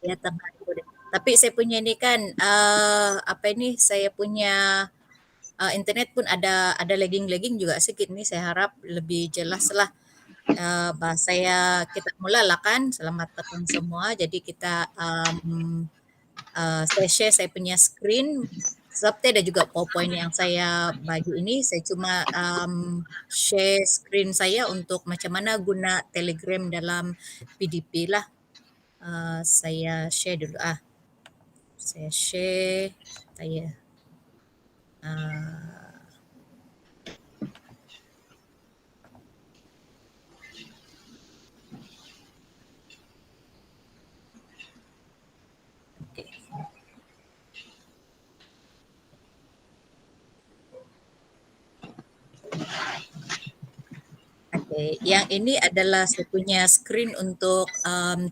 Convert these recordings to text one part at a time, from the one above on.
Ya tengah recording. Tapi saya punya ini kan apa ini saya punya internet pun ada lagging-lagging juga sedikit nih. Saya harap lebih jelas lah bahasa saya. Kita mulalah kan. Selamat datang semua. Jadi kita saya share saya punya screen. Sebab ada juga PowerPoint yang saya bagi ini. Saya cuma share screen saya untuk macam mana guna Telegram dalam PDP lah. Saya share dulu saya share saya uh, okay. Okay. Yang ini adalah saya punya screen untuk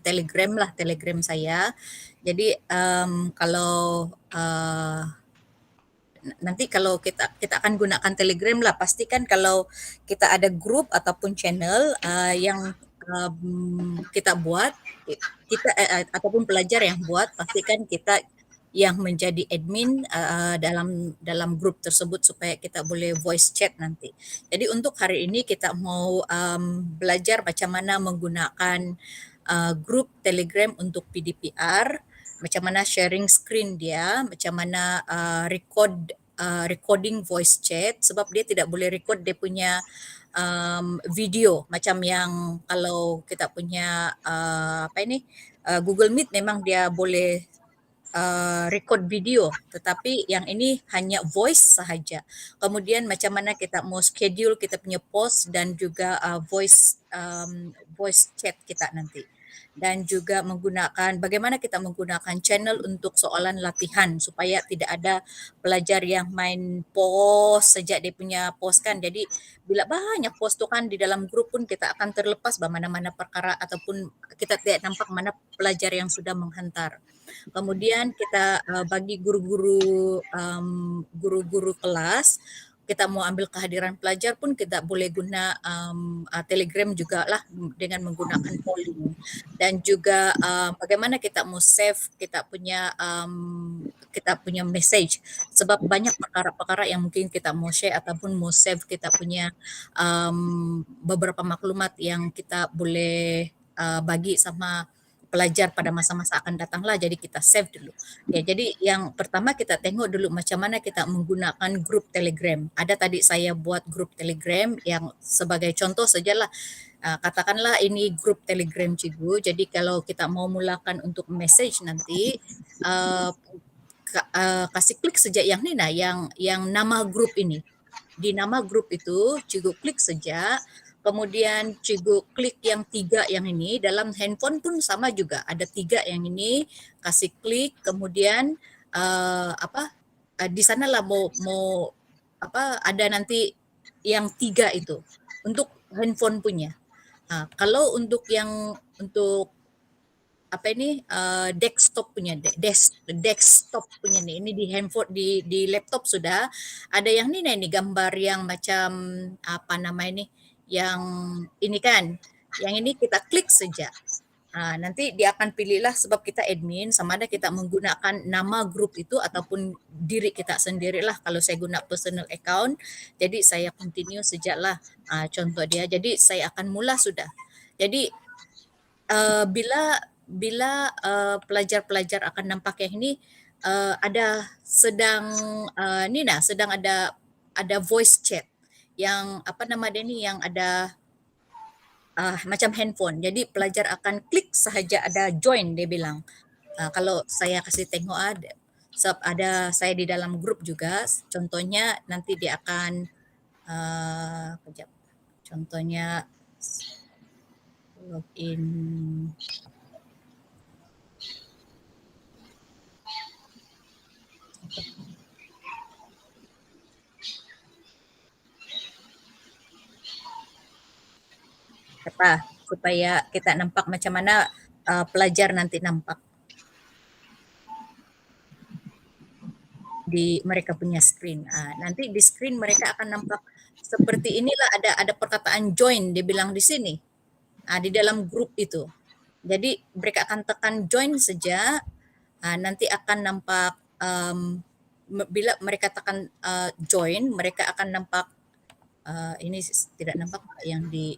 Telegram lah, Telegram saya. Jadi kalau nanti kalau kita akan gunakan Telegram lah, pastikan kalau kita ada grup ataupun channel yang kita buat, kita ataupun pelajar yang buat, pastikan kita yang menjadi admin dalam dalam grup tersebut supaya kita boleh voice chat nanti. Jadi untuk hari ini kita mau belajar macam mana menggunakan grup Telegram untuk PDPR, macam mana sharing screen dia, macam mana recording voice chat, sebab dia tidak boleh record dia punya video macam yang kalau kita punya apa ini Google Meet memang dia boleh record video, tetapi yang ini hanya voice sahaja. Kemudian macam mana kita mau schedule kita punya post dan juga voice chat kita nanti. Dan juga menggunakan bagaimana kita menggunakan channel untuk soalan latihan supaya tidak ada pelajar yang main post sejak dia punya post kan. Jadi bila banyak post tu kan di dalam grup pun kita akan terlepas mana-mana perkara ataupun kita tidak nampak mana pelajar yang sudah menghantar. Kemudian kita bagi guru-guru kelas, kita mau ambil kehadiran pelajar pun kita boleh guna Telegram juga lah dengan menggunakan polling. Dan juga bagaimana kita mau save kita punya message, sebab banyak perkara-perkara yang mungkin kita mau share ataupun mau save kita punya beberapa maklumat yang kita boleh bagi sama pelajar pada masa-masa akan datang lah, jadi kita save dulu. Ya, jadi yang pertama kita tengok dulu macam mana kita menggunakan grup Telegram. Ada tadi saya buat grup Telegram yang sebagai contoh sajalah. Katakanlah ini grup Telegram Cikgu. Jadi kalau kita mau mulakan untuk message nanti, kasih klik saja yang ni nah, yang nama grup ini. Di nama grup itu Cikgu klik saja. Kemudian Cikgu klik yang 3 yang ini, dalam handphone pun sama juga, ada 3 yang ini, kasih klik, kemudian di sanalah mau ada nanti yang 3 itu, untuk handphone punya. Kalau untuk untuk desktop punya desktop punya nih, ini di handphone di laptop sudah ada yang ini gambar yang macam apa nama ini, yang ini kan, yang ini kita klik saja. Nanti dia akan pilihlah, sebab kita admin, sama ada kita menggunakan nama grup itu ataupun diri kita sendirilah. Kalau saya guna personal account, jadi saya continue sejaklah contoh dia. Jadi saya akan mula sudah. Jadi bila bila pelajar-pelajar akan nampak yang ini ada sedang sedang ada voice chat yang apa nama dia ni, yang ada macam handphone. Jadi pelajar akan klik sahaja ada join, dia bilang. Kalau saya kasih tengok sebab ada saya di dalam grup juga. Contohnya nanti dia akan kejap. Contohnya login. Apa supaya kita nampak macam mana pelajar nanti nampak di mereka punya screen. Nanti di screen mereka akan nampak seperti inilah, ada perkataan join dia bilang di sini. Di dalam grup itu. Jadi mereka akan tekan join saja, nanti akan nampak, bila mereka tekan, join, mereka akan nampak, ini tidak nampak yang di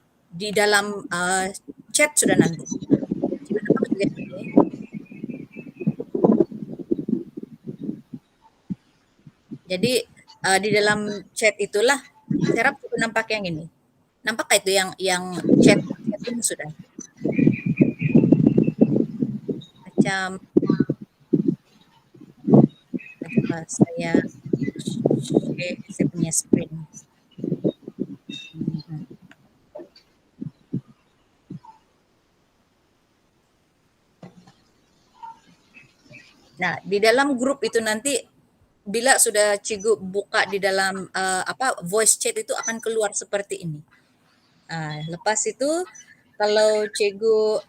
dalam, chat sudah nanti. Juga nampak juga ini. Jadi, di dalam chat itulah Serap juga nampak yang ini. Nampakkah itu yang chatting sudah? Macam coba saya share saya punya screen. Mhm. Nah, di dalam grup itu nanti bila sudah Cikgu buka di dalam voice chat itu akan keluar seperti ini. Lepas itu kalau Cikgu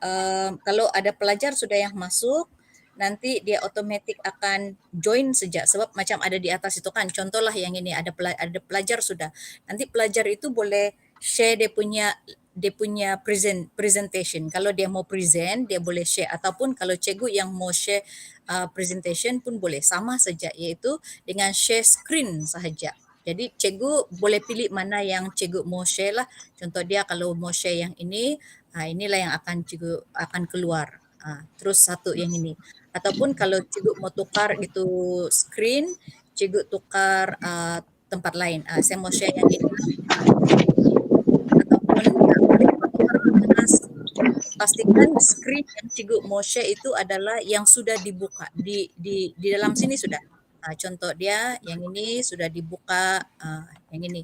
kalau ada pelajar sudah yang masuk, nanti dia otomatis akan join saja sebab macam ada di atas itu kan. Contohlah yang ini ada pelajar sudah. Nanti pelajar itu boleh share dia punya presentation. Kalau dia mau present, dia boleh share ataupun kalau cikgu yang mau share presentation pun boleh sama saja iaitu dengan share screen sahaja. Jadi cikgu boleh pilih mana yang cikgu mau share lah. Contoh dia kalau mau share yang ini, inilah yang akan cikgu akan keluar. Terus satu yang ini. Ataupun kalau cikgu mau tukar gitu screen, cikgu tukar tempat lain. Saya mau share yang ini lah. Ataupun boleh juga tukar dengan pastikan screen yang cikgu mau share itu adalah yang sudah dibuka di dalam sini sudah. Contoh dia yang ini sudah dibuka, yang ini.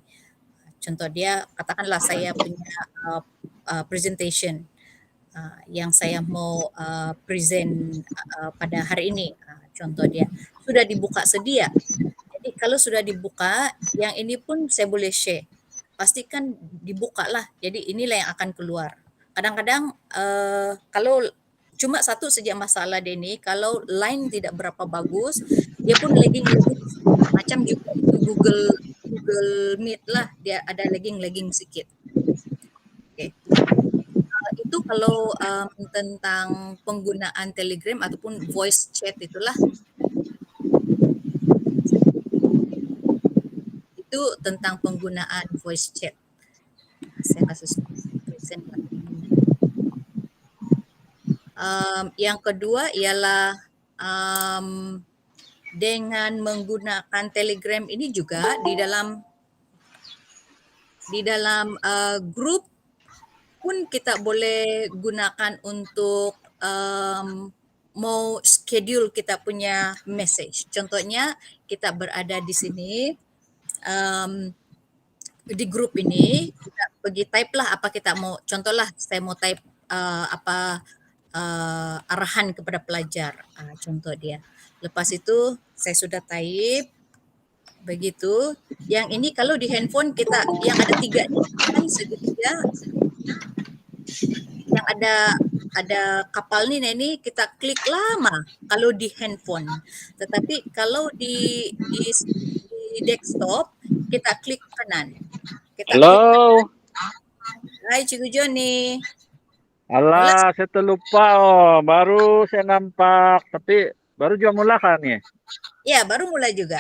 Contoh dia katakanlah saya punya presentation yang saya mau present pada hari ini. Contoh dia sudah dibuka sedia. Jadi kalau sudah dibuka, yang ini pun saya boleh share. Pastikan dibuka lah. Jadi inilah yang akan keluar. Kadang-kadang kalau cuma satu saja masalah dia ini, kalau line tidak berapa bagus, dia pun lagging sedikit. Macam juga itu Google Meet lah, dia ada lagging sedikit. Oke. Itu kalau tentang penggunaan Telegram ataupun voice chat itulah. Itu tentang penggunaan voice chat. Saya kasih present lagi. Yang kedua ialah dengan menggunakan Telegram ini juga di dalam grup pun kita boleh gunakan untuk mau schedule kita punya message. Contohnya kita berada di sini di grup ini kita pergi type lah apa kita mau. Contohlah saya mau type arahan kepada pelajar. Contoh dia. Lepas itu saya sudah type begitu. Yang ini kalau di handphone kita yang ada 3 ni kan segitiga yang ada kapal ni kita klik lama kalau di handphone. Tetapi kalau di desktop kita klik kanan. Kita klik Halo. Hai Cikgu Joni. Alah, saya terlupa. Baru saya nampak. Tapi baru juga mula kan nih? Ya, baru mulai juga.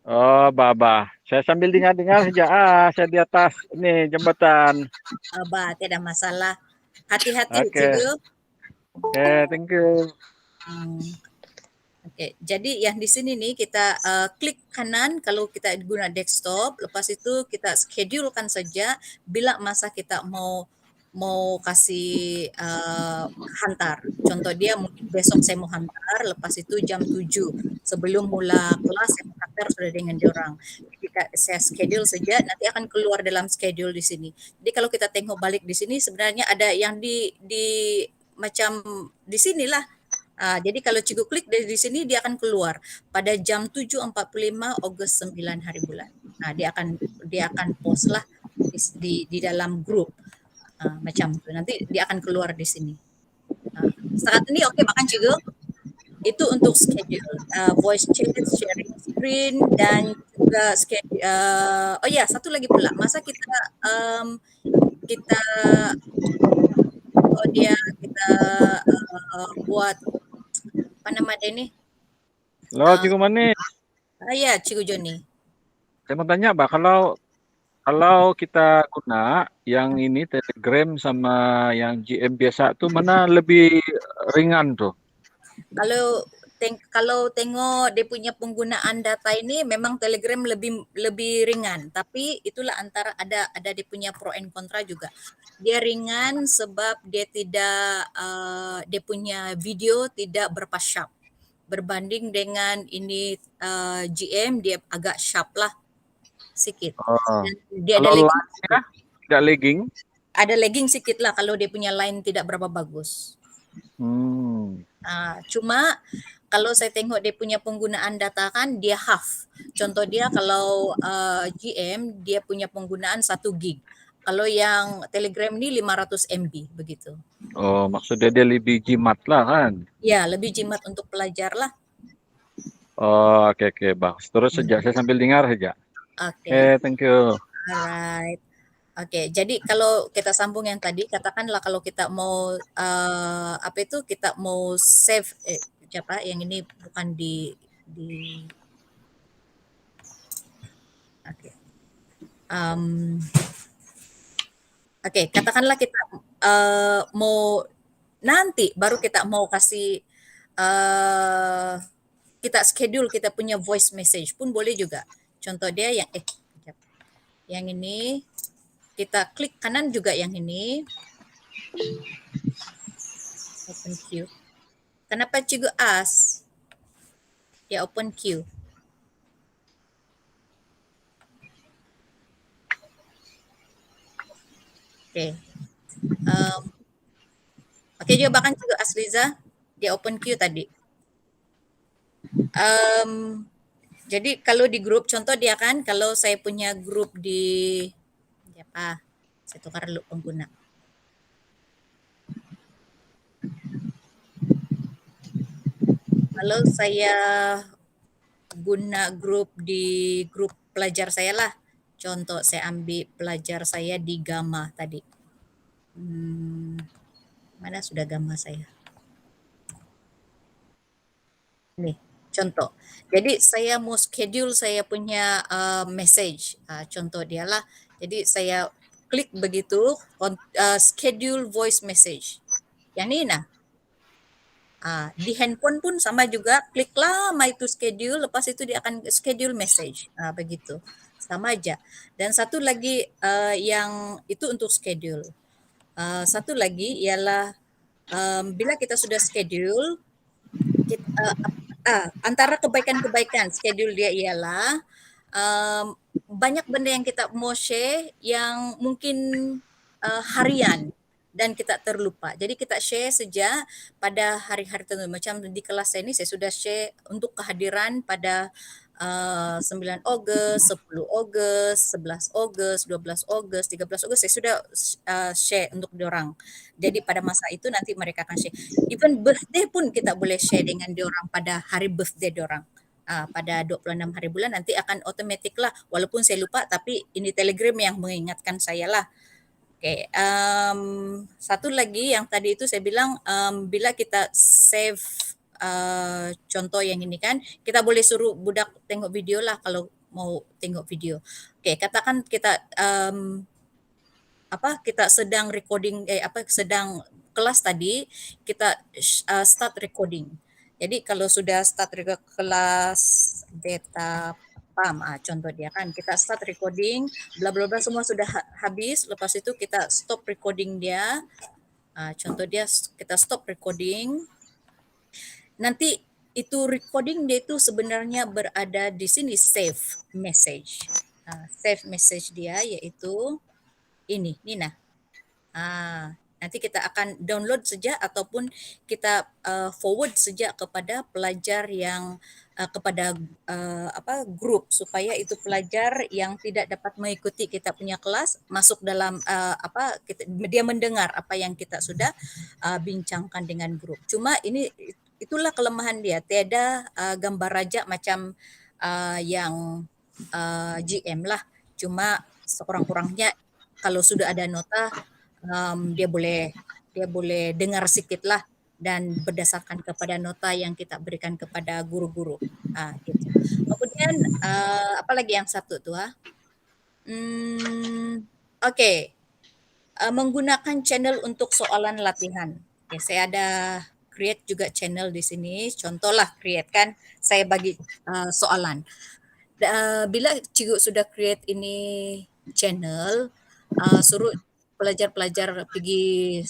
Oh, Baba. Saya sambil dengar-dengar saja. Saya di atas ini jembatan. Tidak masalah. Hati-hati Oke. Cikgu. Oke, thank you. Oke, jadi yang di sini nih kita klik kanan kalau kita guna desktop, lepas itu kita schedulekan saja bila masa kita mau kasih hantar. Contoh dia mungkin besok saya mau hantar, lepas itu jam 7 sebelum mula kelas saya mau hantar sudah dengan diorang. Jika saya schedule saja nanti akan keluar dalam schedule di sini. Jadi kalau kita tengok balik di sini sebenarnya ada yang di macam di sinilah. Jadi kalau cikgu klik dari sini dia akan keluar pada jam 7.45 Ogos 9 hari bulan. Dia akan post lah di dalam grup macam itu. Nanti dia akan keluar di sini. Saat ini oke makan cikgu. Itu untuk schedule voice chat, sharing screen dan juga schedule. Oh ya satu lagi pula masa kita kita buat apa namanya ini? Halo, Cikgu Mani. Ya, Cikgu Joni. Saya mau tanya, Mbak, kalau kita guna yang ini Telegram sama yang GM biasa tuh mana lebih ringan tuh? Kalau tengok dia punya penggunaan data ini memang Telegram lebih lebih ringan, tapi itulah antara ada dia punya pro and kontra juga. Dia ringan sebab dia tidak dia punya video tidak berapa sharp. Berbanding dengan ini GM dia agak sharp lah sikit. Oh. Dan dia ada Kalau lagging line-nya sikit. tidak lagging? Ada lagging sikit lah kalau dia punya line tidak berapa bagus. Hmm. Cuma kalau saya tengok dia punya penggunaan data kan dia half. Contoh dia kalau GM dia punya penggunaan 1 gig. Kalau yang Telegram ni 500 MB begitu. Oh, maksudnya dia lebih jimat lah kan? Ya, lebih jimat untuk pelajar lah. Oh, oke, bagus. Terus saja, saya sambil dengar saja. Oke. Thank you. Alright. Oke, jadi kalau kita sambung yang tadi, katakanlah kalau kita mau apa itu kita mau save siapa yang ini bukan di oke. Oke, katakanlah kita mau nanti baru kita mau kasih kita schedule kita punya voice message pun boleh juga. Contoh dia sekejap. Yang ini kita klik kanan juga yang ini open queue. Kenapa Cikgu ask? Ya open queue. Oke. Oke, juga bahkan Cikgu Asliza dia open queue tadi. Jadi kalau di grup contoh dia kan kalau saya punya grup di apa? Saya tukar dulu pengguna. Kalau saya guna grup di grup pelajar saya lah. Contoh saya ambil pelajar saya di Gamma tadi. Mana sudah Gamma saya? Nih, contoh. Jadi saya mau schedule saya punya message. Contoh dia lah. Jadi saya klik begitu schedule voice message. Yang ini nah. Di handphone pun sama juga, klik lama itu schedule, lepas itu dia akan schedule message, begitu. Sama aja. Dan satu lagi yang itu untuk schedule. Satu lagi ialah bila kita sudah schedule, antara kebaikan-kebaikan schedule dia ialah banyak benda yang kita mau share yang mungkin harian dan kita terlupa. Jadi kita share saja pada hari-hari tertentu. Macam di kelas saya ini saya sudah share untuk kehadiran pada 9 Ogos, 10 Ogos, 11 Ogos, 12 Ogos, 13 Ogos saya sudah share untuk diorang. Jadi pada masa itu nanti mereka akan share. Even birthday pun kita boleh share dengan diorang pada hari birthday diorang. Pada 26 hari bulan nanti akan otomatik lah walaupun saya lupa tapi ini Telegram yang mengingatkan saya lah. Oke, satu lagi yang tadi itu saya bilang bila kita save contoh yang ini kan kita boleh suruh budak tengok video lah kalau mau tengok video. Oke, katakan kita kita sedang recording sedang kelas tadi kita start recording. Jadi kalau sudah start kelas data PAM, contoh dia kan kita start recording, bla bla bla semua sudah habis, lepas itu kita stop recording dia. Contoh dia kita stop recording. Nanti itu recording dia itu sebenarnya berada di sini save message. Save message dia yaitu ini, Nina. Nanti kita akan download saja ataupun kita forward saja kepada pelajar yang kepada grup supaya itu pelajar yang tidak dapat mengikuti kita punya kelas masuk dalam dia mendengar apa yang kita sudah bincangkan dengan grup. Cuma itulah kelemahan dia, tiada gambar raja macam yang GM lah. Cuma sekurang-kurangnya kalau sudah ada nota dia boleh dia boleh dengar sedikit lah dan berdasarkan kepada nota yang kita berikan kepada guru-guru. Gitu. Kemudian apa lagi yang satu tuh? Oke. Menggunakan channel untuk soalan latihan. Oke, saya ada create juga channel di sini. Contohlah create kan, saya bagi soalan. Bila cikgu sudah create ini channel, suruh pelajar-pelajar pergi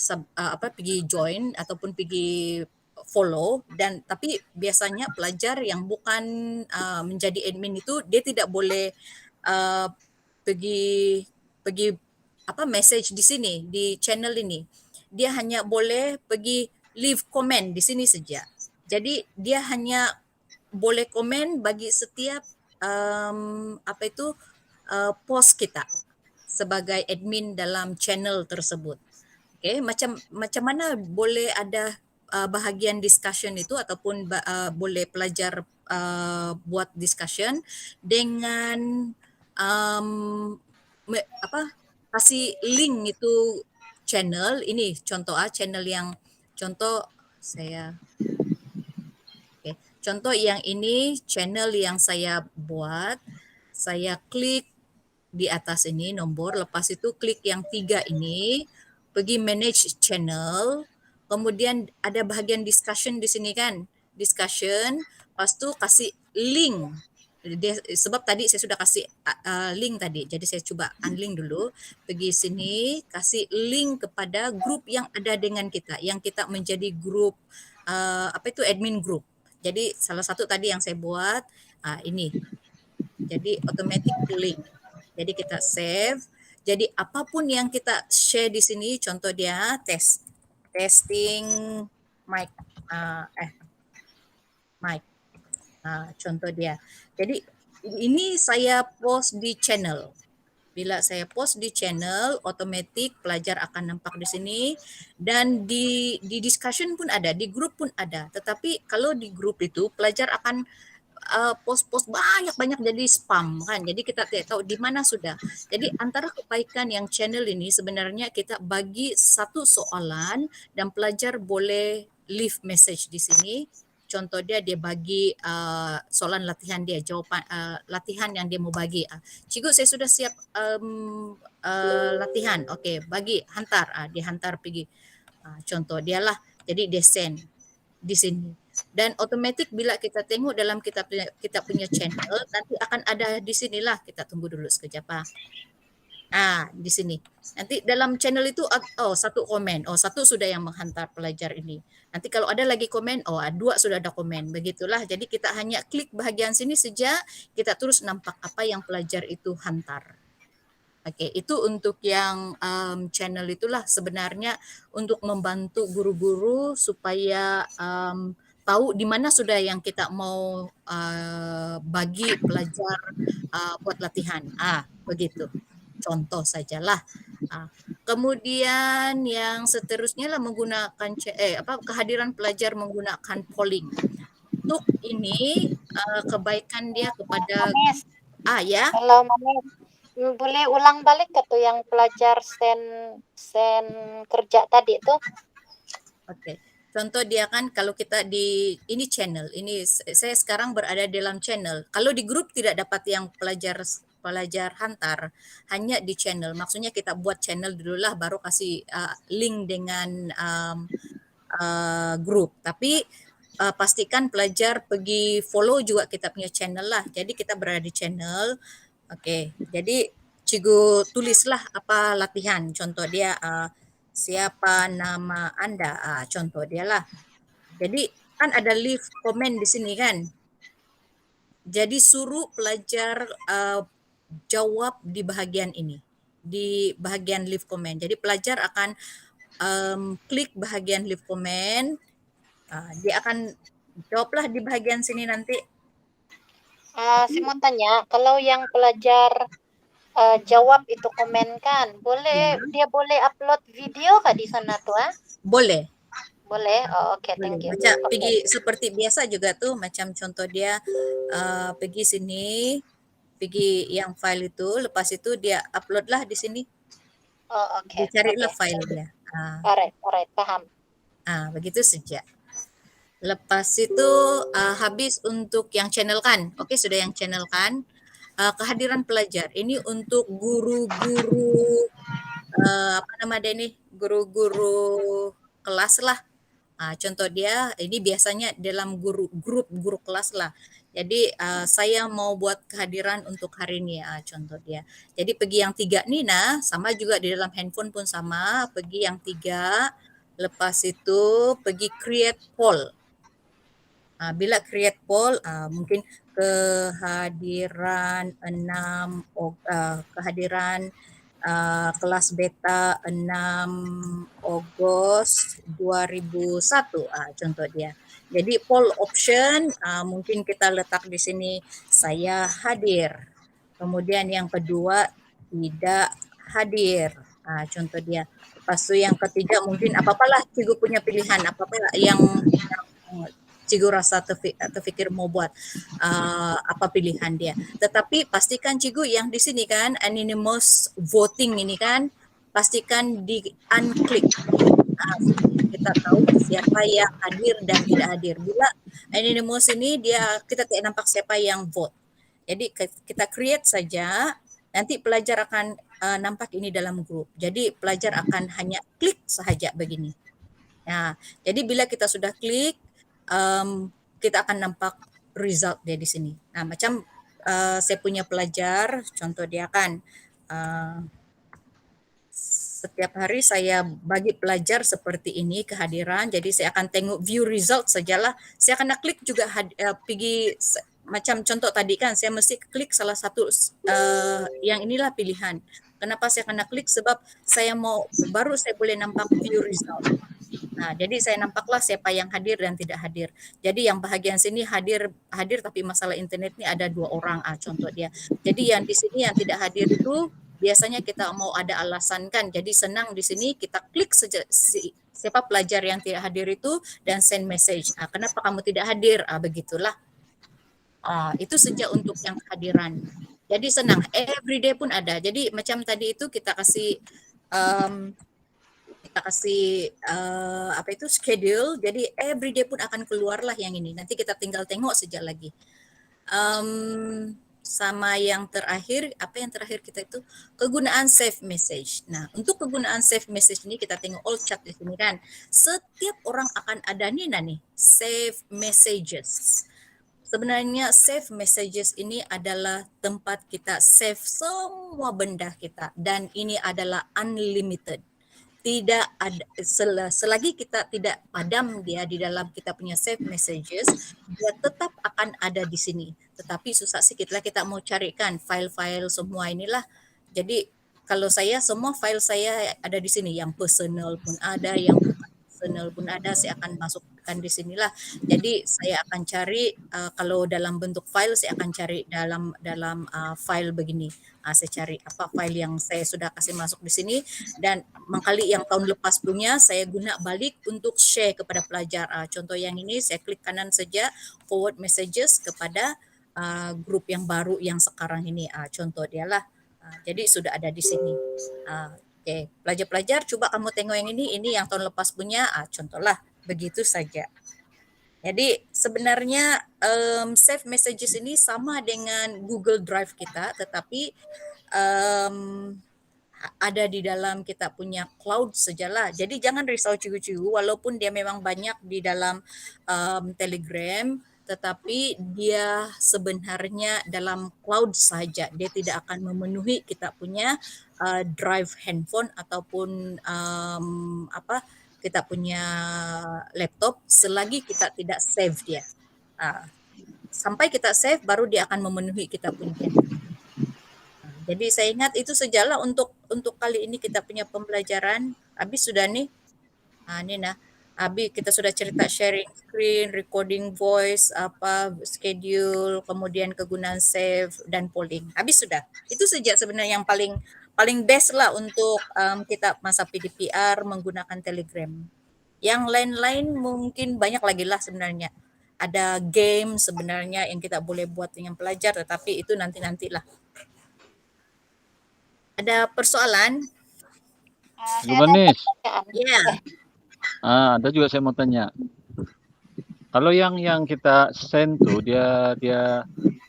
pergi join ataupun pergi follow, dan tapi biasanya pelajar yang bukan menjadi admin itu dia tidak boleh uh, pergi pergi message di sini di channel ini. Dia hanya boleh pergi leave comment di sini saja. Jadi dia hanya boleh komen bagi setiap post kita sebagai admin dalam channel tersebut. Okay, macam mana boleh ada bahagian discussion itu ataupun boleh pelajar buat discussion dengan um, kasih link itu channel ini contoh channel yang contoh saya contoh yang ini channel yang saya buat, saya klik di atas ini nomor, lepas itu klik yang 3 ini, pergi manage channel, kemudian ada bahagian discussion di sini kan, discussion, lepas tu kasih link. Sebab tadi saya sudah kasih link tadi, jadi saya cuba unlink dulu, pergi sini, kasih link kepada grup yang ada dengan kita, yang kita menjadi grup admin group. Jadi salah satu tadi yang saya buat ini. Jadi automatic link. Jadi kita save. Jadi apapun yang kita share di sini, contoh dia testing mic, mic. Contoh dia. Jadi ini saya post di channel. Bila saya post di channel, otomatis pelajar akan nampak di sini, dan di discussion pun ada, di grup pun ada. Tetapi kalau di grup itu pelajar akan post-post banyak-banyak jadi spam kan. Jadi kita tidak tahu di mana sudah. Jadi antara kebaikan yang channel ini sebenarnya kita bagi satu soalan dan pelajar boleh leave message di sini. Contoh dia bagi soalan latihan dia, jawapan latihan yang dia mau bagi. Cikgu saya sudah siap latihan. Okey, bagi hantar. Dihantar pergi. Contoh dia lah. Jadi dia send di sini. Dan otomatik bila kita tengok dalam kita punya channel, nanti akan ada di sinilah. Kita tunggu dulu sekejap. Di sini. Nanti dalam channel itu satu komen. Satu sudah yang menghantar pelajar ini. Nanti kalau ada lagi komen, dua sudah ada komen. Begitulah. Jadi kita hanya klik bahagian sini saja, kita terus nampak apa yang pelajar itu hantar. Oke, itu untuk yang channel itulah sebenarnya untuk membantu guru-guru supaya tahu di mana sudah yang kita mau bagi pelajar buat latihan. Begitu. Contoh sajalah. Kemudian yang seterusnya lah menggunakan kehadiran pelajar menggunakan polling. Untuk ini kebaikan dia kepada ya. Kalau boleh ulang balik ke tuh yang pelajar send kerja tadi tuh. Oke. Contoh dia kan kalau kita di ini channel, ini saya sekarang berada dalam channel. Kalau di grup tidak dapat yang pelajar hantar, hanya di channel. Maksudnya kita buat channel dulu lah baru kasih link dengan grup. Tapi pastikan pelajar pergi follow juga kita punya channel lah. Jadi kita berada di channel. Oke. Jadi cikgu tulislah apa latihan. Contoh dia siapa nama Anda? Contoh dia lah. Jadi kan ada leave comment di sini kan. Jadi suruh pelajar jawab di bahagian ini. Di bahagian leave comment. Jadi pelajar akan klik bahagian leave comment. Dia akan jawablah di bahagian sini nanti. Saya mau tanya, kalau yang pelajar jawab itu komen kan, dia boleh upload video kah di sana tuh? Boleh. Boleh. Oke, thank you. Macam pergi seperti biasa juga tuh, macam contoh dia pergi sini, pergi yang file itu, lepas itu dia upload lah di sini. Oke. Dicarilah file dia. Alright, paham. Begitu saja. Lepas itu habis untuk yang channel kan, oke sudah yang channel kan. Kehadiran pelajar ini untuk guru-guru apa nama dia ini, guru-guru kelas lah. Contoh dia ini biasanya dalam grup guru kelas lah. Jadi saya mau buat kehadiran untuk hari ini contoh dia. Jadi pergi yang 3 nih sama juga di dalam handphone pun sama, pergi yang 3, lepas itu pergi create poll. Bila create poll mungkin kehadiran 6 kehadiran kelas beta 6 Ogos 2001 contoh dia. Jadi poll option mungkin kita letak di sini saya hadir. Kemudian yang kedua tidak hadir. Contoh dia. Lepas itu yang ketiga mungkin apa-apalah cikgu punya pilihan, apa-apa yang cikgu rasa terfikir mau buat apa pilihan dia. Tetapi pastikan cikgu yang di sini kan anonymous voting ini kan pastikan di unclick. Kita tahu siapa yang hadir dan tidak hadir. Bila anonymous ini kita tidak nampak siapa yang vote. Jadi kita create saja, nanti pelajar akan nampak ini dalam grup. Jadi pelajar akan hanya klik sahaja begini. Jadi bila kita sudah klik, kita akan nampak result dia di sini. Macam saya punya pelajar, contoh dia kan setiap hari saya bagi pelajar seperti ini kehadiran, jadi saya akan tengok view result sajalah. Saya akan klik juga pergi macam contoh tadi kan, saya mesti klik salah satu yang inilah pilihan. Kenapa saya kena klik? Sebab saya mau baru saya boleh nampak view result. Jadi saya nampaklah siapa yang hadir dan tidak hadir. Jadi yang bahagian sini hadir tapi masalah internet ini ada 2 orang contoh dia. Jadi yang di sini yang tidak hadir itu biasanya kita mau ada alasan kan. Jadi senang di sini kita klik saja siapa pelajar yang tidak hadir itu dan send message. Kenapa kamu tidak hadir? Begitulah. Itu saja untuk yang kehadiran. Jadi senang, everyday pun ada. Jadi macam tadi itu kita kasih schedule, jadi everyday pun akan keluarlah yang ini. Nanti kita tinggal tengok saja lagi. Sama yang terakhir, apa yang terakhir kita itu kegunaan save message. Untuk kegunaan save message ini kita tengok all chat di sini kan. Setiap orang akan ada nih save messages. Sebenarnya save messages ini adalah tempat kita save semua benda kita dan ini adalah unlimited. Tidak ada selagi kita tidak padam dia di dalam kita punya save messages, dia tetap akan ada di sini. Tetapi susah sikit lah kita mau carikan file-file semua inilah. Jadi kalau saya semua file saya ada di sini, yang personal pun ada, yang bukan personal pun ada, saya akan masukkan di sinilah. Jadi saya akan cari kalau dalam bentuk file saya akan cari dalam file begini. Saya cari apa file yang saya sudah kasih masuk di sini dan mangkali yang tahun lepas punya saya guna balik untuk share kepada pelajar. Contoh yang ini saya klik kanan saja forward messages kepada grup yang baru yang sekarang ini. Contoh dia lah. Jadi sudah ada di sini. Oke, pelajar-pelajar coba kamu tengok yang ini yang tahun lepas punya. Contohlah begitu saja. Jadi sebenarnya save messages ini sama dengan Google Drive kita, tetapi ada di dalam kita punya cloud sajalah. Jadi jangan risau cikgu-cikgu, walaupun dia memang banyak di dalam Telegram, tetapi dia sebenarnya dalam cloud saja. Dia tidak akan memenuhi kita punya drive handphone ataupun kita punya laptop selagi kita tidak save dia. Sampai kita save baru dia akan memenuhi kita punya handphone. Jadi saya ingat itu sajalah untuk kali ini kita punya pembelajaran. Habis sudah nih. Habis kita sudah cerita sharing screen, recording voice, schedule, kemudian kegunaan save dan polling. Habis sudah. Itu saja sebenarnya yang paling best lah untuk kita masa PDPR menggunakan Telegram. Yang lain-lain mungkin banyak lagi lah sebenarnya. Ada game sebenarnya yang kita boleh buat dengan pelajar, tetapi itu nanti-nantilah. Ada persoalan? Ibu Saya ada Manis, pertanyaan. Ya, ada juga saya mau tanya. Kalau yang kita send tuh dia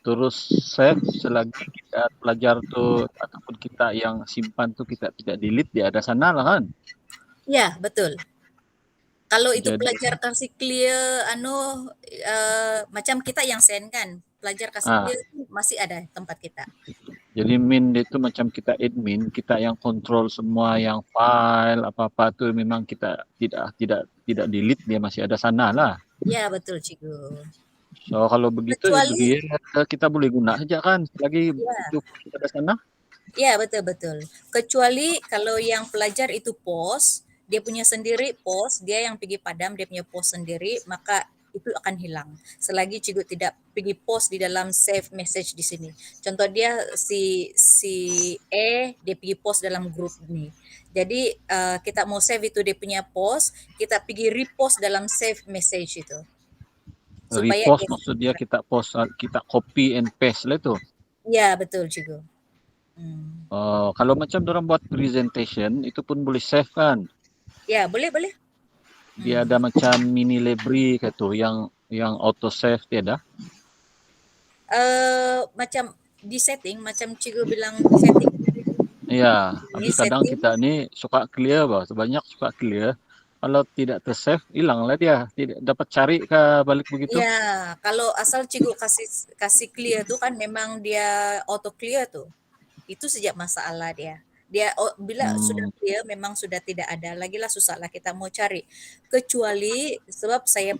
terus save selagi kita pelajar tuh ataupun kita yang simpan tuh kita tidak delete dia ada sana lah kan. ya betul. Kalau itu Jadi pelajar kasih clear, macam kita yang send kan, pelajar kasih ah clear masih ada tempat kita. jadi min itu macam kita admin, kita yang kontrol semua yang file apa-apa tuh memang kita tidak delete dia masih ada sana lah. Ya betul Cikgu. So kalau begitu Kecuali, dia kita boleh guna saja kan selagi ya, itu ada sana. ya betul betul. Kecuali kalau yang pelajar itu post, dia punya sendiri post, dia yang pergi padam, dia punya post sendiri, maka itu akan hilang. Selagi Cikgu tidak pergi post di dalam save message di sini. Contoh dia si dia pergi post dalam grup ini. Jadi kita mau save itu dia punya post, kita pergi repost dalam save message itu supaya Repost dia, maksud dia kita post kita copy and paste lah itu. ya betul Cikgu. Hmm. Kalau macam orang buat presentation itu pun boleh save kan. Ya boleh boleh. Dia ada macam mini library kayak tuh yang auto save dia ada. Macam di setting, macam Cikgu bilang di setting. Iya, Ini habis kadang setting, kita ini suka clear banyak suka clear. Kalau tidak tersave hilanglah dia. Tidak dapat cari ke balik begitu. ya kalau asal Cikgu kasih kasih clear tuh kan memang dia auto clear tuh. Itu sejak masalah dia. Bila sudah Hmm, clear memang sudah tidak ada lagi lah susahlah kita mau cari. Kecuali sebab saya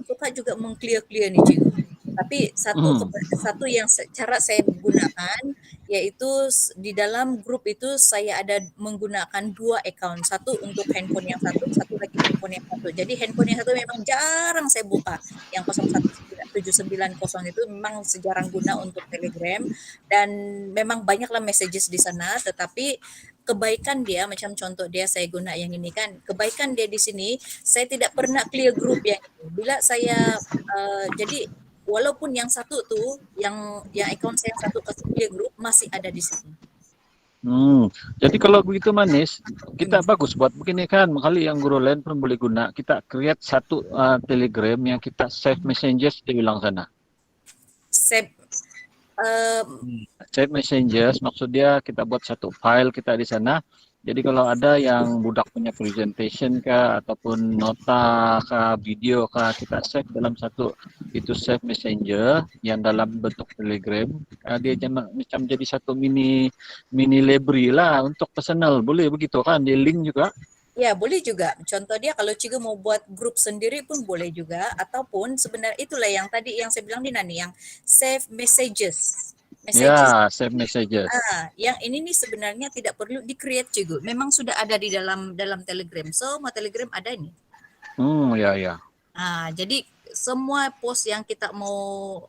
suka juga meng-clear-clear nih Cikgu. Tapi hmm. satu yang cara saya gunakan yaitu di dalam grup itu saya ada menggunakan 2 account, satu untuk handphone yang satu lagi handphone yang satu. Jadi handphone yang satu memang jarang saya buka, yang 019790 itu memang sejarang guna untuk Telegram dan memang banyaklah messages di sana, tetapi kebaikan dia macam contoh dia saya guna yang ini kan, kebaikan dia di sini saya tidak pernah clear grup yang ini. Bila saya jadi walaupun yang satu tuh yang account saya yang satu kasih clear group masih ada di sini. Jadi kalau begitu Manis, kita Hmm. bagus buat begini kan. Kali yang guru lain pun boleh guna. Kita create satu Telegram yang kita save messages dia bilang sana. Save uh, Save messages maksud dia kita buat satu file kita di sana. Jadi kalau ada yang budak punya presentation kah ataupun nota kah video kah kita save dalam satu itu save messenger yang dalam bentuk Telegram. Dia macam jadi satu mini library lah untuk personal. Boleh begitu kan? Di link juga. ya boleh juga. Contoh dia kalau Cikgu mau buat grup sendiri pun boleh juga ataupun sebenarnya itulah yang tadi yang saya bilang di Nani yang save messages. Messages. Ya, save messages. Yang ini nih sebenarnya tidak perlu di-create Cikgu. Memang sudah ada di dalam Telegram. Semua Telegram ada nih. Ya ya. Jadi semua post yang kita mau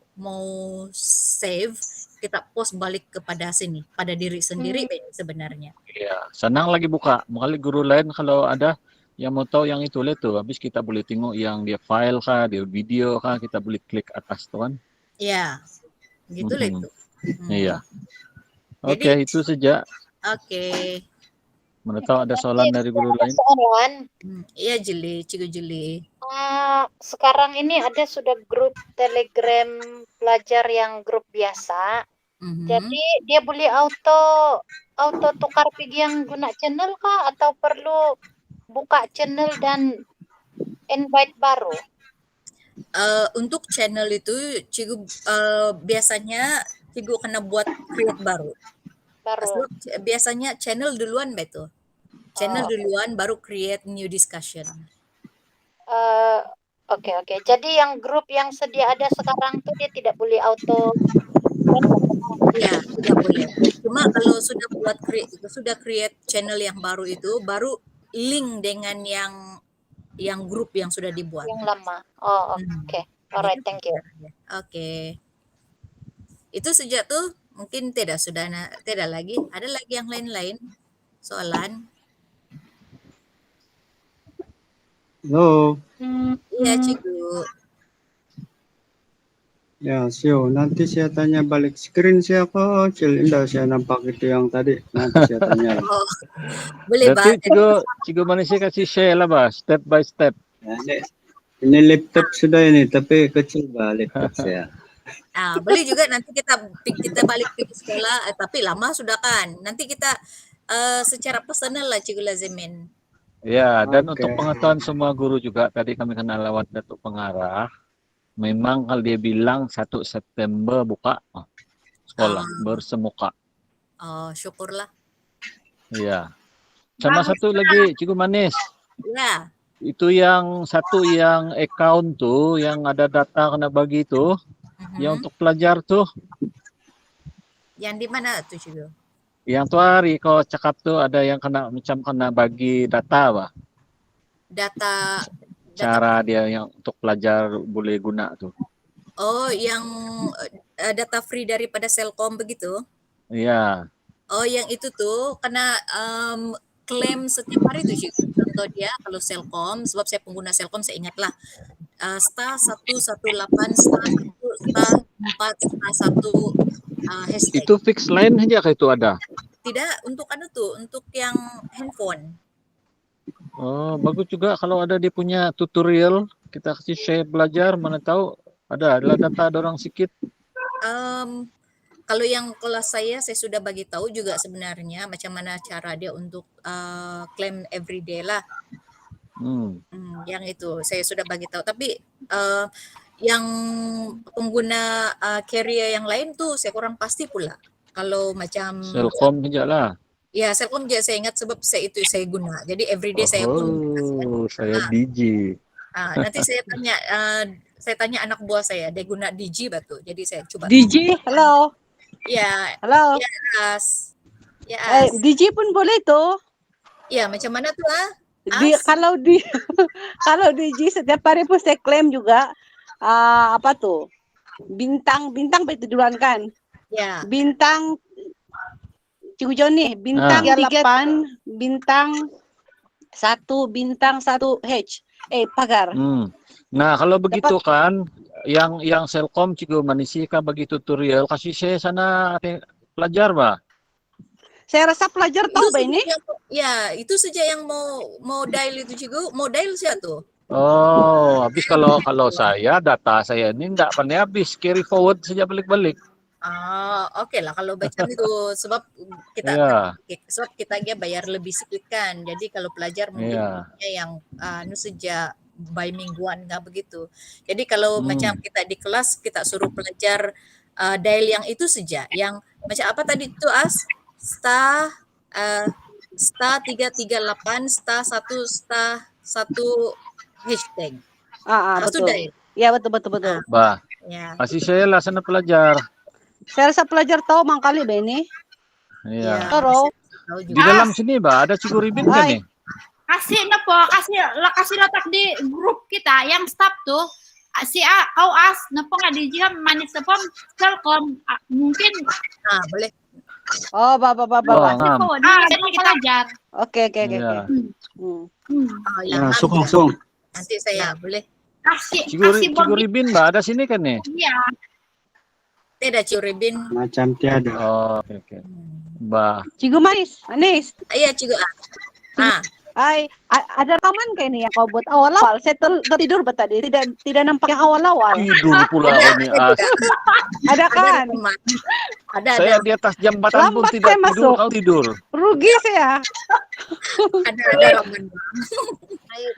save, kita post balik kepada sini, pada diri sendiri sebenarnya. Iya, senang lagi buka. Kali guru lain kalau ada yang mau tahu yang itu lihat tuh, habis kita boleh tengok yang dia file kah, dia video kah, kita boleh klik atas tuh kan. Ya, gitulah Mhm. itu. Iya. Jadi, Oke, itu saja. oke. Mana tahu ada soalan dari guru Ada lain. soalan. Iya Jeli, Cikgu Jeli. Sekarang ini ada sudah grup Telegram pelajar yang grup biasa. Jadi dia boleh auto tukar pergi yang guna channel kah atau perlu buka channel dan invite baru? Untuk channel itu Cikgu biasanya Cikgu kena buat create baru. Sebab biasanya channel duluan betul. Channel duluan baru create new discussion. Oke. Jadi yang grup yang sedia ada sekarang tuh dia tidak boleh auto. Ya, tidak boleh. Cuma kalau sudah create channel yang baru itu, baru link dengan yang grup yang sudah dibuat. Yang lama. Oke. Alright, thank you. Oke. Itu saja tuh, mungkin tidak lagi. Ada lagi yang lain-lain soalan? Halo. Iya, Cikgu. Ya, Sio, nanti saya tanya balik screen saya kecil. Indah saya nampak itu yang tadi. Nanti saya tanya. Oh, boleh Ba. Nanti Cikgu Manisha kasih share lah Bah, step by step. Ya, ini laptop sudah ini, tapi kecil laptop saya. Boleh juga nanti kita balik ke sekolah, tapi lama sudah kan. Nanti kita secara personal lah Cikgu Lazimin. Ya, dan Oke. untuk pengetahuan semua guru juga, tadi kami kenal lewat Datuk Pengarah. Memang kalau dia bilang 1 September buka sekolah bersemuka. Oh, syukurlah. Iya. Sama satu lagi, Cikgu Manis. Ya. Itu yang satu yang account tuh, yang ada data kena bagi tuh, yang untuk pelajar tuh. Yang di mana tuh Cikgu? Yang tuh hari kau cakap tuh ada yang kena bagi data, Bah. Data Cara dia yang untuk pelajar boleh guna tuh. Oh, yang data free daripada Selcom begitu? Iya. Oh, yang itu tuh kena klaim setiap hari tuh Cikgu. Contoh dia kalau Selcom, sebab saya pengguna Selcom, saya ingatlah. Star 118 star 1 star 4 star 1 hashtag. Itu fix line aja kayak itu ada? Tidak, untuk untuk yang handphone. Oh, bagus juga kalau ada dia punya tutorial, kita kasih share belajar, mana tahu adalah data ada orang sikit. Kalau yang kelas saya sudah bagi tahu juga sebenarnya macam mana cara dia untuk claim everyday lah. Yang itu saya sudah bagi tahu. Tapi yang pengguna carrier yang lain tuh saya kurang pasti pula. Kalau macam Selcom saja lah. Ya, Selcom juga saya ingat sebab saya guna. Jadi everyday saya pun saya DJ. Nanti saya tanya anak buah saya, dia guna DJ batu. Jadi saya coba. DJ, halo. Ya. Halo. Ya, As. Ya, As. DJ pun boleh tuh. Ya, macam mana tuh, kalau DJ setiap hari pun saya klaim juga apa tuh? Bintang itu duluan kan? Ya. Bintang Cikgu Joni, bintang 38, bintang 1, bintang 1 H. Pagar. Nah, kalau begitu kan, yang Selcom Cikgu Manisi kan bagi tutorial, kasih saya sana pelajar, Bah. Saya rasa pelajar tahu Bah ini. Ya, itu saja yang mau dial itu Cikgu, mau dial siapa tuh? Oh, habis kalau saya data saya ini enggak pandai habis, carry forward saja balik-balik. Oke lah kalau macam itu sebab kita dia bayar lebih sedikit kan. Jadi kalau pelajar mungkin yang saja by mingguan nggak begitu. Jadi kalau macam kita di kelas kita suruh pelajar dial yang itu saja, yang macam apa tadi itu star 338 star 1 star 1 hashtag. Betul. Ya betul. Bah. Ya. Kasih saya lah sana pelajar. Saya rasa pelajar tahu mangkali Bah ini. Iya. Di dalam sini Bah ada Cikgu Ribin kan nih? Kasih letak di grup kita yang staff tuh. Si kau nepo nggak di jam manis sepom Selcom mungkin. Boleh. Oh, Bah. Jadi kita ajar. Oke. Langsung. Nanti saya boleh. Cikgu Ribin Bah ada sini kan nih? Iya. Tidak Cikgu Ribin. Macam tiada. Oh, oke. Bah. Cikgu Manis. Iya Cikgu ada rekaman kayak ini yang kau buat awal-awal. Saya tertidur tadi. Tidak nampak yang awal-awal. Tidur pula ini Ada kan? Ada. Saya di atas jambatan pun tidak tidur. Kau tidur. Rugi saya. Ada rekaman.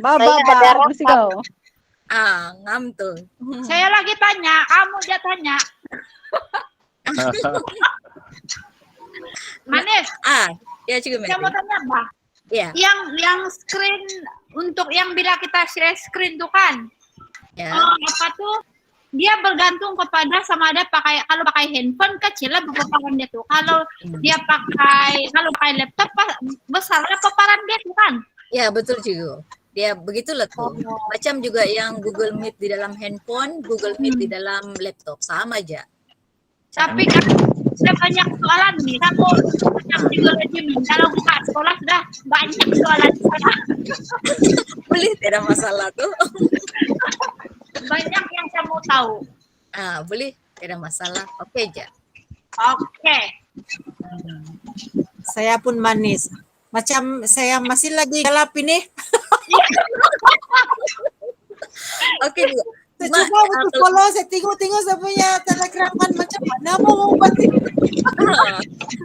Bah, mesti kau. Ngam tuh. Saya lagi tanya, kamu dia tanya. Manis. Ya Cikgu Mary. Saya mau tanya, Bah. Ya. Yang screen untuk yang bila kita share screen tuh kan. Ya. Apa tuh? Dia bergantung kepada sama ada kalau pakai handphone kecil lah paparan dia tuh. Kalau pakai laptop besar paparan dia tuh kan. Ya, betul Cikgu. Dia begitulah tuh. Macam juga yang Google Meet di dalam handphone, Google Meet di dalam laptop, sama aja. Tapi kan sudah banyak soalan nih, kamu banyak juga rejimen. Kalau buka sekolah sudah banyak soalan. Boleh, tidak masalah tuh. Banyak yang saya mau tahu. Boleh, tidak ada masalah. Oke aja. Oke. Saya pun manis. Macam saya masih lagi gelap ini. Oke juga. Saya coba untuk follow, saya tengok-tengok saya punya Telegram kan macam mana mau buat ini.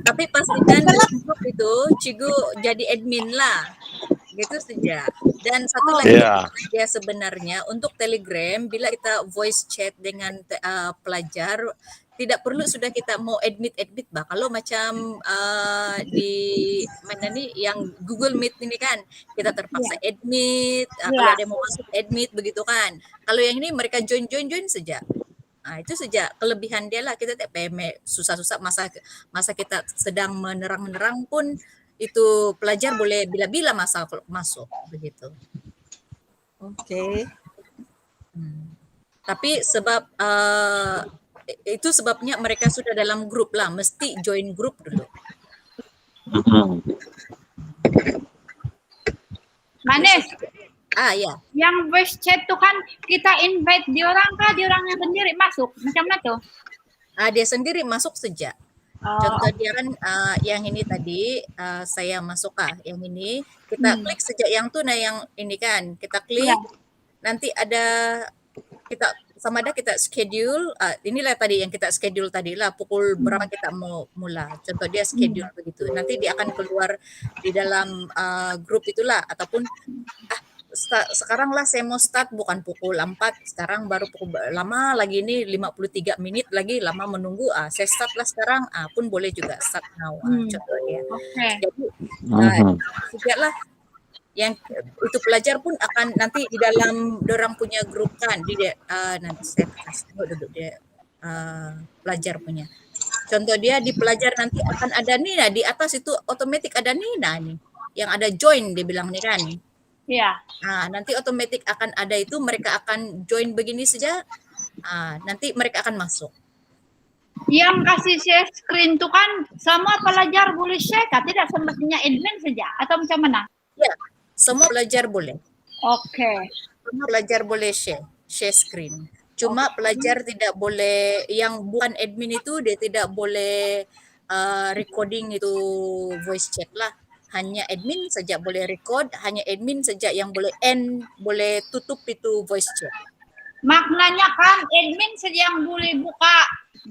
Tapi pastikan dalam grup itu Cigu jadi admin lah. Gitu saja. Dan satu lagi dia sebenarnya untuk Telegram bila kita voice chat dengan pelajar tidak perlu sudah kita mau admit bah. Kalau macam di mana nih yang Google Meet ini kan kita terpaksa admit, kalau ada yang mau masuk admit begitu kan. Kalau yang ini mereka join saja. Nah, itu saja kelebihan dia lah. Kita tak susah-susah masa kita sedang menerang pun itu pelajar boleh bila-bila masuk begitu. Oke. Tapi sebab itu sebabnya mereka sudah dalam grup lah, mesti join grup dulu. Manis. Ya. Yang voice chat tuh kan kita invite dia orang kah, dia orangnya sendiri masuk, macam mana tuh? Dia sendiri masuk saja. Contoh dia kan yang ini tadi saya masuk yang ini kita klik saja yang tuh yang ini kan kita klik nanti ada kita sama ada kita schedule inilah tadi yang kita schedule tadi lah pukul berapa kita mau mula. Contoh dia schedule begitu. Nanti dia akan keluar di dalam grup itulah ataupun sekarang lah saya mau start bukan pukul 4, sekarang baru pukul lama lagi ini 53 menit lagi lama menunggu saya start lah sekarang pun boleh juga start now contohnya. Jadi sejak lah yang itu pelajar pun akan nanti di dalam dorang punya grup kan nanti saya kasih duduk dia pelajar punya. Contoh dia di pelajar nanti akan ada Nina di atas itu otomatis ada Nina nih yang ada join dia bilang nih kan. Iya. Nanti otomatis akan ada itu mereka akan join begini saja. Nanti mereka akan masuk. Yang kasih share screen itu kan semua pelajar boleh share kan? Tidak semestinya admin saja atau macam mana? Ya, semua pelajar boleh. Oke. Semua pelajar boleh share screen. Cuma pelajar tidak boleh yang bukan admin itu dia tidak boleh recording itu voice chat lah. Hanya admin saja boleh record, hanya admin saja yang boleh boleh tutup itu voice chat. Maknanya kan admin saja yang boleh buka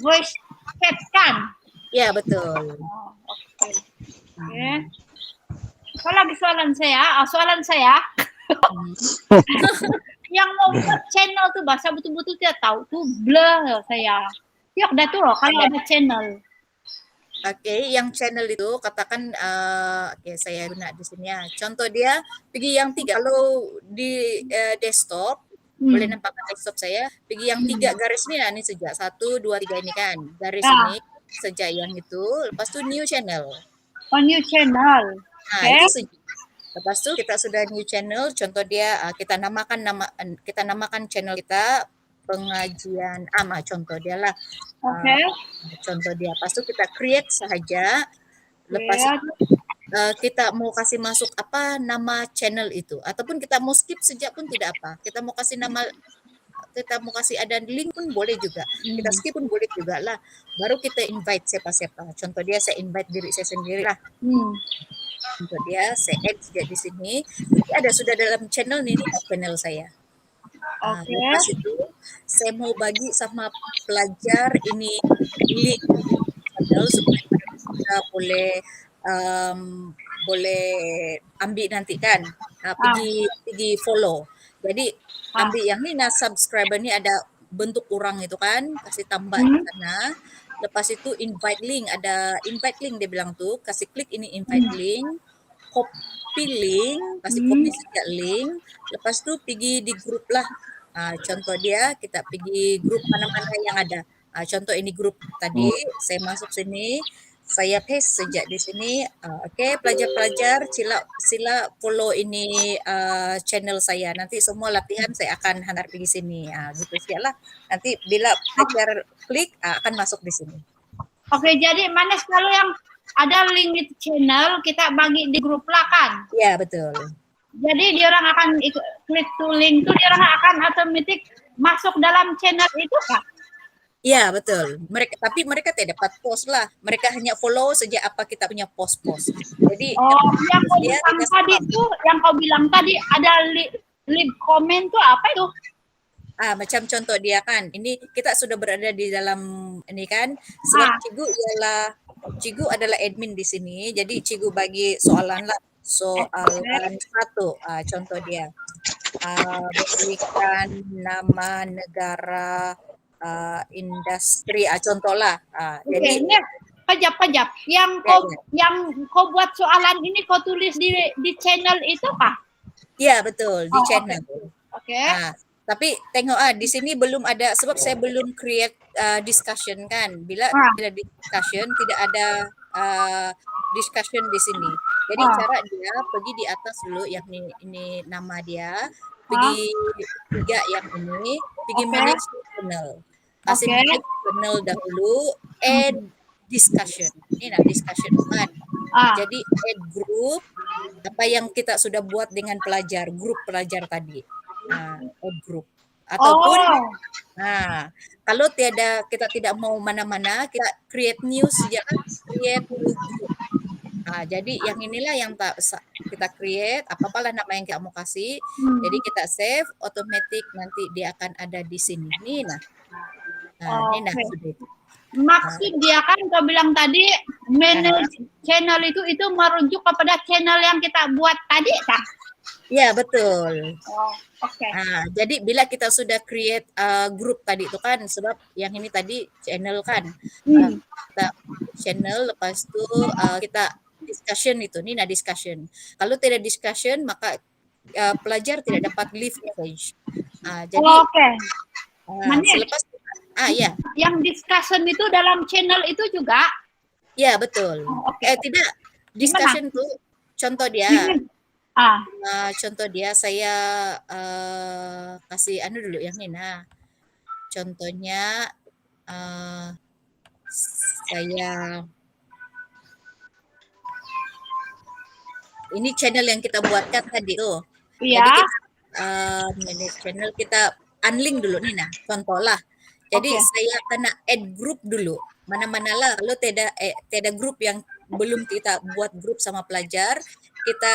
voice chat kan? Ya, betul. Oke. Kalau lagi soalan saya, yang mau buat channel tuh bahasa betul-betul tidak tahu tuh blur saya. Ya udah tuh kalau ada channel. Oke, yang channel itu katakan saya guna di sini ya. Contoh dia pergi yang 3 kalau di desktop boleh nampak desktop saya pergi yang 3 garis ini sejak 1 2 3 ini kan. Garis ini sejak yang itu lepas tu new channel. Oh, new channel. Itu sejak. Lepas tu kita sudah new channel, contoh dia kita namakan channel kita pengajian contoh dia lah. Contoh dia. Lepas tu kita create sahaja. Lepas itu kita mau kasih masuk apa nama channel itu ataupun kita mau skip saja pun tidak apa. Kita mau kasih nama kita mau kasih ada link pun boleh juga. Kita skip pun boleh juga lah. Baru kita invite siapa-siapa. Contoh dia saya invite diri saya sendiri lah. Contoh dia saya add saja di sini. Jadi ada sudah dalam channel ini channel saya. Lepas itu saya mau bagi sama pelajar ini link channel supaya mereka boleh ambil nanti kan pergi follow. Jadi ambil yang ini subscriber ni ada bentuk orang itu kan kasih tambah di sana. Lepas itu invite link ada invite link dia bilang tuh kasih klik ini invite link. Copy link, kasih copy saja link, lepas tu pergi di grup lah. Contoh dia kita pergi grup mana-mana yang ada. Contoh ini grup tadi, saya masuk sini, saya paste sejak di sini. Oke, pelajar-pelajar sila follow ini channel saya. Nanti semua latihan saya akan hantar pergi sini. Gitu sajalah. Nanti bila pelajar klik akan masuk di sini. Oke, jadi Manis kalau yang ada link di channel kita bagi di grup lah kan? Ya, betul. Jadi dia orang akan klik to link tuh dia orang akan otomatis masuk dalam channel itu kan? Iya betul. Mereka tidak dapat post lah. Mereka hanya follow saja apa kita punya post-post. Jadi Oh, yang kau dia bilang tidak tadi spam. tuh, yang kau bilang tadi ada leave comment tuh apa itu? Macam contoh dia kan, ini kita sudah berada di dalam ini kan, sebab Cigu adalah admin di sini, jadi Cigu bagi soalan lah, soalan satu, contoh dia, berikan nama negara, industri, contoh lah, Oke, jadi ini pajak. Yang kau buat soalan ini kau tulis di channel itu kah? ya betul di Oh, channel. Oke. Tapi tengok di sini belum ada sebab saya belum create discussion kan. Bila ada discussion tidak ada discussion di sini. Jadi cara dia pergi di atas dulu yang ini nama dia, pergi 3 yang ini, pergi manage channel. Kasih manage channel dahulu, add discussion. Ini discussion kan. Jadi add group apa yang kita sudah buat dengan pelajar, grup pelajar tadi. Add group ataupun kalau kita tidak mau mana-mana, kita create new saja kan, create new group. Jadi yang inilah yang kita create, apa-apalah nama yang kita mau kasih. Jadi kita save, otomatis nanti dia akan ada di sini. Ini sudah itu. Maksud dia kan kau bilang tadi manage channel itu merujuk kepada channel yang kita buat tadi kah? Ya betul. Oke. Jadi bila kita sudah create grup tadi itu kan, sebab yang ini tadi channel kan, kita channel, lepas itu kita discussion itu, ini discussion. Kalau tidak discussion maka pelajar tidak dapat leave message. Jadi selepas ya. Yang discussion itu dalam channel itu juga? Ya betul. Tidak, discussion itu contoh dia. Contoh dia saya kasih dulu yang ini. Contohnya saya ini channel yang kita buatkan tadi tuh. Iya. Jadi kita manage channel, kita unlink dulu nih contoh lah. Jadi saya kena add group dulu. Mana-mana lah kalau tidak grup yang belum kita buat grup sama pelajar, kita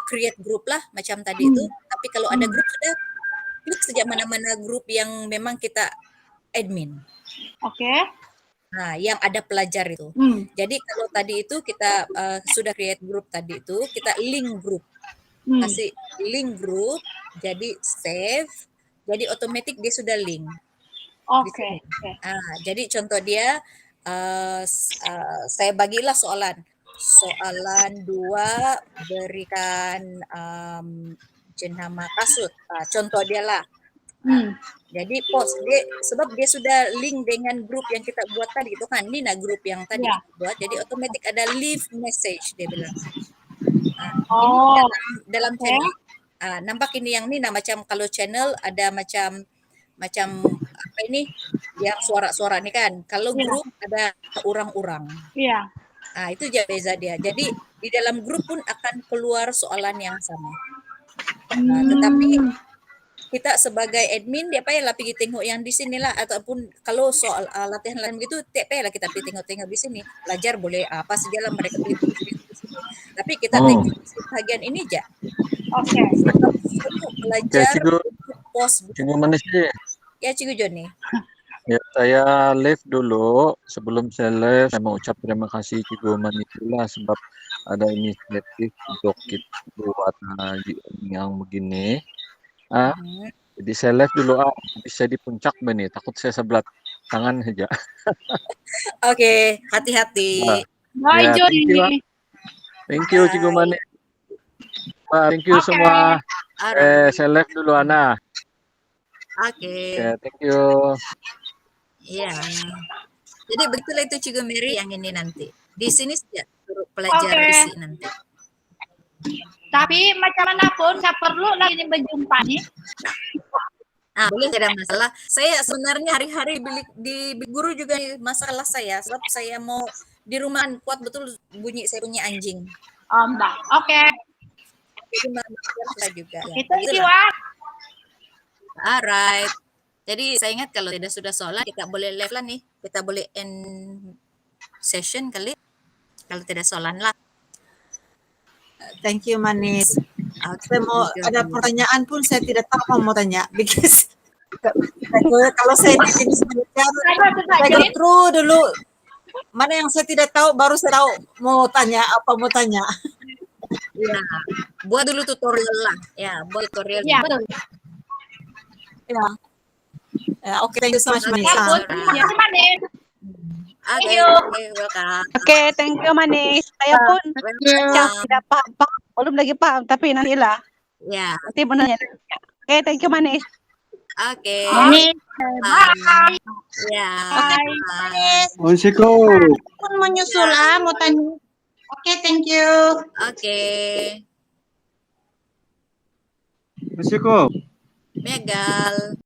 create grup lah macam tadi itu. Tapi kalau ada grup sudah klik saja mana-mana grup yang memang kita admin. Yang ada pelajar itu. Jadi kalau tadi itu kita sudah create grup tadi itu, kita link grup. Kasih link grup, jadi save, jadi otomatis dia sudah link. Jadi contoh dia saya bagilah soalan 2 berikan jenama kasut, contoh dia lah. Jadi post dia sebab dia sudah link dengan grup yang kita buat tadi itu kan, ini grup yang tadi kita buat, jadi otomatis ada leave message dia bilang. Ini dalam channel. Nampak ini yang ini macam kalau channel ada macam apa ini yang suara-suara ini kan. Kalau grup ada orang-orang. Iya. Itu aja beza dia. Jadi di dalam grup pun akan keluar soalan yang sama. Tetapi kita sebagai admin dia payahlah pergi tengok yang di sinilah, ataupun kalau soal latihan begitu payahlah kita pergi tengok di sini. Pelajar boleh apa sajalah mereka pilih di sini. Tapi kita tengok bagian ini aja. Pelajar post. Cikgu mana sih? Ya Cikgu Joni. Ya, saya live dulu. Sebelum saya live, saya mau ucap terima kasih Cikgu Manitula sebab ada inisiatif untuk kita buat yang begini. Jadi saya live dulu, bisa di puncak nih, takut saya sebelah tangan saja. Oke, hati-hati. Bye, Joni. Thank you Cikgu Mani. Thank you semua. Saya live dulu Ana. Oke. Thank you. Iya. Jadi begitulah itu Cikgu Mary yang ini nanti. Di sini saja suruh pelajar isi nanti. Tapi macam mana pun saya perlu lagi berjumpa nih. Boleh, tidak ada masalah. Saya sebenarnya hari-hari di guru juga masalah saya, sebab saya mau di rumah kuat betul bunyi saya punya anjing. Mbak. Oke. Jadi saya juga. Itu jiwa. Alright. Jadi saya ingat kalau tidak sudah sholat kita boleh live lah nih, kita boleh end session kali kalau tidak sholat lah. Thank you Manis. Saya mau Thank you. ada pertanyaan pun saya tidak tahu apa mau tanya because kalau saya di sini sebentar saya go through dulu mana yang saya tidak tahu baru saya tahu mau tanya apa mau tanya. Ya, buat dulu tutorial lah. Ya, buat tutorial. Ya, betul. Ya. Oke, thank you so much Okay, Manis. alright. Terima kasih, Manis. Okay, you. okay, welcome. Oke, thank you Manis. Saya pun Welcome. tidak paham, belum lagi paham, tapi nantilah. Ya, Nanti menanya. Oke, thank you Manis. oke. Manis. Bye. Ya. Bye. Bye. Onsiko. Pun mau nyusul mau tanya. Oke, thank you. Oke. Onsiko. Megal.